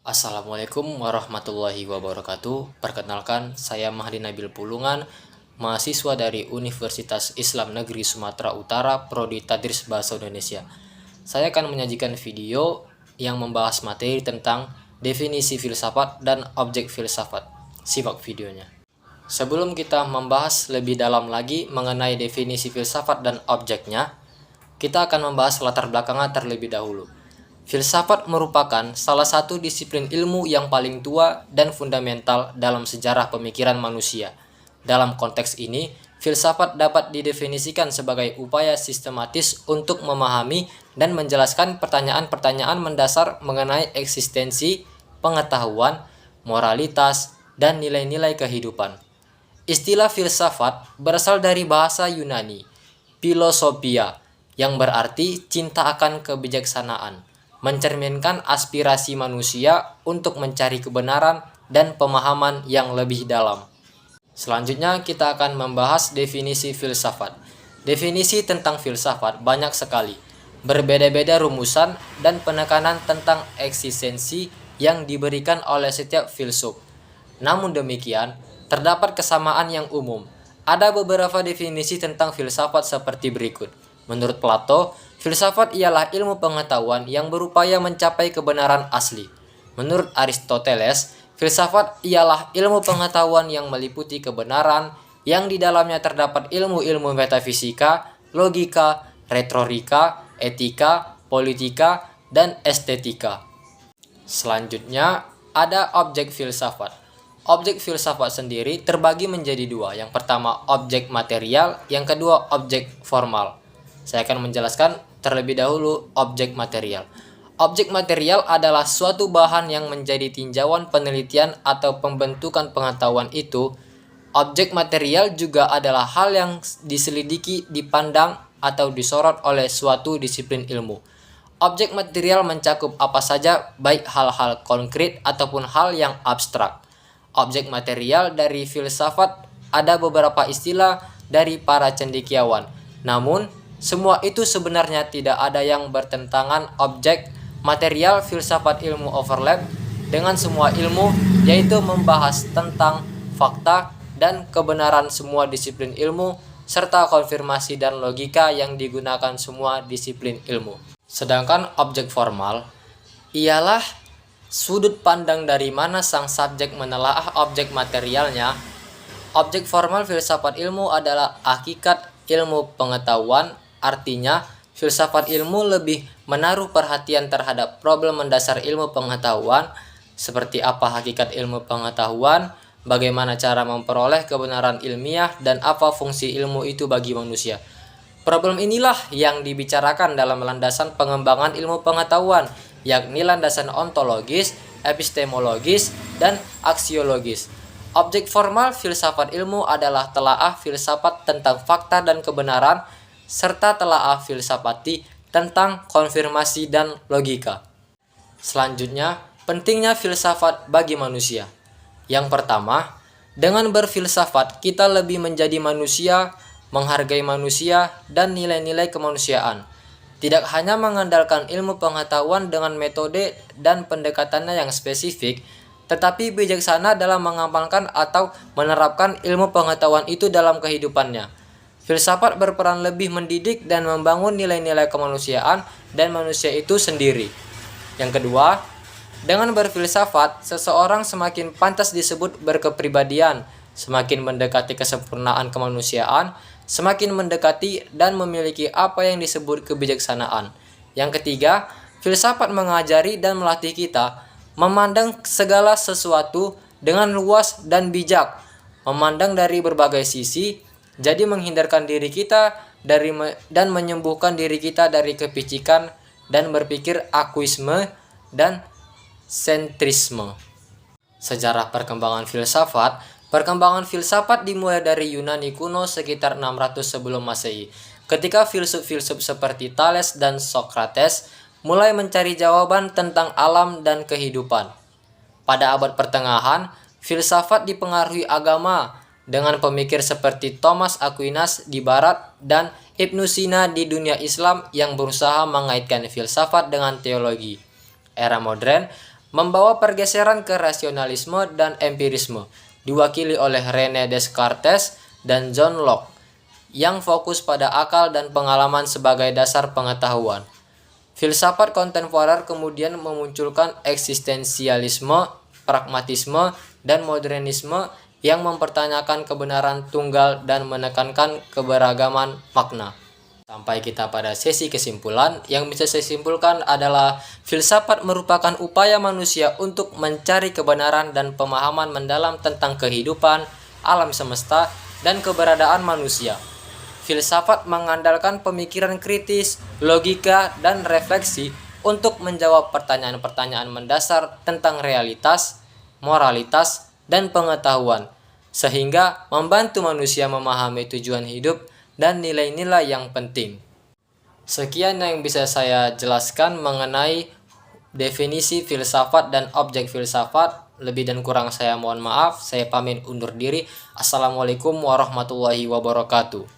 Assalamualaikum warahmatullahi wabarakatuh. Perkenalkan, saya Mahdi Nabil Pulungan, mahasiswa dari Universitas Islam Negeri Sumatera Utara, Prodi Tadris Bahasa Indonesia. Saya akan menyajikan video yang membahas materi tentang definisi filsafat dan objek filsafat. Simak videonya. Sebelum kita membahas lebih dalam lagi mengenai definisi filsafat dan objeknya, kita akan membahas latar belakangnya terlebih dahulu. Filsafat merupakan salah satu disiplin ilmu yang paling tua dan fundamental dalam sejarah pemikiran manusia. Dalam konteks ini, filsafat dapat didefinisikan sebagai upaya sistematis untuk memahami dan menjelaskan pertanyaan-pertanyaan mendasar mengenai eksistensi, pengetahuan, moralitas, dan nilai-nilai kehidupan. Istilah filsafat berasal dari bahasa Yunani, philosophia, yang berarti cinta akan kebijaksanaan, mencerminkan aspirasi manusia untuk mencari kebenaran dan pemahaman yang lebih dalam. Selanjutnya kita akan membahas definisi filsafat. Definisi tentang filsafat banyak sekali, berbeda-beda rumusan dan penekanan tentang eksistensi yang diberikan oleh setiap filsuf. Namun demikian, terdapat kesamaan yang umum. Ada beberapa definisi tentang filsafat seperti berikut. Menurut Plato, filsafat ialah ilmu pengetahuan yang berupaya mencapai kebenaran asli. Menurut Aristoteles, filsafat ialah ilmu pengetahuan yang meliputi kebenaran yang di dalamnya terdapat ilmu-ilmu metafisika, logika, retorika, etika, politika, dan estetika. Selanjutnya, ada objek filsafat. Objek filsafat sendiri terbagi menjadi dua. Yang pertama objek material, yang kedua objek formal. Saya akan menjelaskan terlebih dahulu objek material. Objek material adalah suatu bahan yang menjadi tinjauan penelitian atau pembentukan pengetahuan itu. Objek material juga adalah hal yang diselidiki, dipandang, atau disorot oleh suatu disiplin ilmu. Objek material mencakup apa saja, baik hal-hal konkret ataupun hal yang abstrak. Objek material dari filsafat ada beberapa istilah dari para cendekiawan. Namun, semua itu sebenarnya tidak ada yang bertentangan. Objek material filsafat ilmu overlap dengan semua ilmu, yaitu membahas tentang fakta dan kebenaran semua disiplin ilmu, serta konfirmasi dan logika yang digunakan semua disiplin ilmu. Sedangkan objek formal ialah sudut pandang dari mana sang subjek menelaah objek materialnya. Objek formal filsafat ilmu adalah hakikat ilmu pengetahuan. Artinya, filsafat ilmu lebih menaruh perhatian terhadap problem mendasar ilmu pengetahuan, seperti apa hakikat ilmu pengetahuan, bagaimana cara memperoleh kebenaran ilmiah, dan apa fungsi ilmu itu bagi manusia. Problem inilah yang dibicarakan dalam landasan pengembangan ilmu pengetahuan, yakni landasan ontologis, epistemologis, dan aksiologis. Objek formal filsafat ilmu adalah telaah filsafat tentang fakta dan kebenaran, serta telaah filsafati tentang konfirmasi dan logika. Selanjutnya, pentingnya filsafat bagi manusia. Yang pertama, dengan berfilsafat kita lebih menjadi manusia, menghargai manusia, dan nilai-nilai kemanusiaan. Tidak hanya mengandalkan ilmu pengetahuan dengan metode dan pendekatannya yang spesifik, tetapi bijaksana dalam mengamalkan atau menerapkan ilmu pengetahuan itu dalam kehidupannya. Filsafat berperan lebih mendidik dan membangun nilai-nilai kemanusiaan dan manusia itu sendiri. Yang kedua, dengan berfilsafat, seseorang semakin pantas disebut berkepribadian, semakin mendekati kesempurnaan kemanusiaan, semakin mendekati dan memiliki apa yang disebut kebijaksanaan. Yang ketiga, filsafat mengajari dan melatih kita memandang segala sesuatu dengan luas dan bijak, memandang dari berbagai sisi, jadi menghindarkan diri kita dan menyembuhkan diri kita dari kepicikan dan berpikir akuisme dan sentrisme. Sejarah perkembangan filsafat. Perkembangan filsafat dimulai dari Yunani kuno sekitar 600 sebelum Masehi, ketika filsuf-filsuf seperti Thales dan Socrates mulai mencari jawaban tentang alam dan kehidupan. Pada abad pertengahan, filsafat dipengaruhi agama, dengan pemikir seperti Thomas Aquinas di barat dan Ibnu Sina di dunia Islam yang berusaha mengaitkan filsafat dengan teologi. Era modern membawa pergeseran ke rasionalisme dan empirisme, diwakili oleh René Descartes dan John Locke, yang fokus pada akal dan pengalaman sebagai dasar pengetahuan. Filsafat kontemporer kemudian memunculkan eksistensialisme, pragmatisme, dan modernisme yang mempertanyakan kebenaran tunggal dan menekankan keberagaman makna. Sampai kita pada sesi kesimpulan, yang bisa saya simpulkan adalah filsafat merupakan upaya manusia untuk mencari kebenaran dan pemahaman mendalam tentang kehidupan, alam semesta, dan keberadaan manusia. Filsafat mengandalkan pemikiran kritis, logika, dan refleksi untuk menjawab pertanyaan-pertanyaan mendasar tentang realitas, moralitas, dan pengetahuan, sehingga membantu manusia memahami tujuan hidup dan nilai-nilai yang penting. Sekian yang bisa saya jelaskan mengenai definisi filsafat dan objek filsafat. Lebih dan kurang saya mohon maaf. Saya pamit undur diri. Assalamualaikum warahmatullahi wabarakatuh.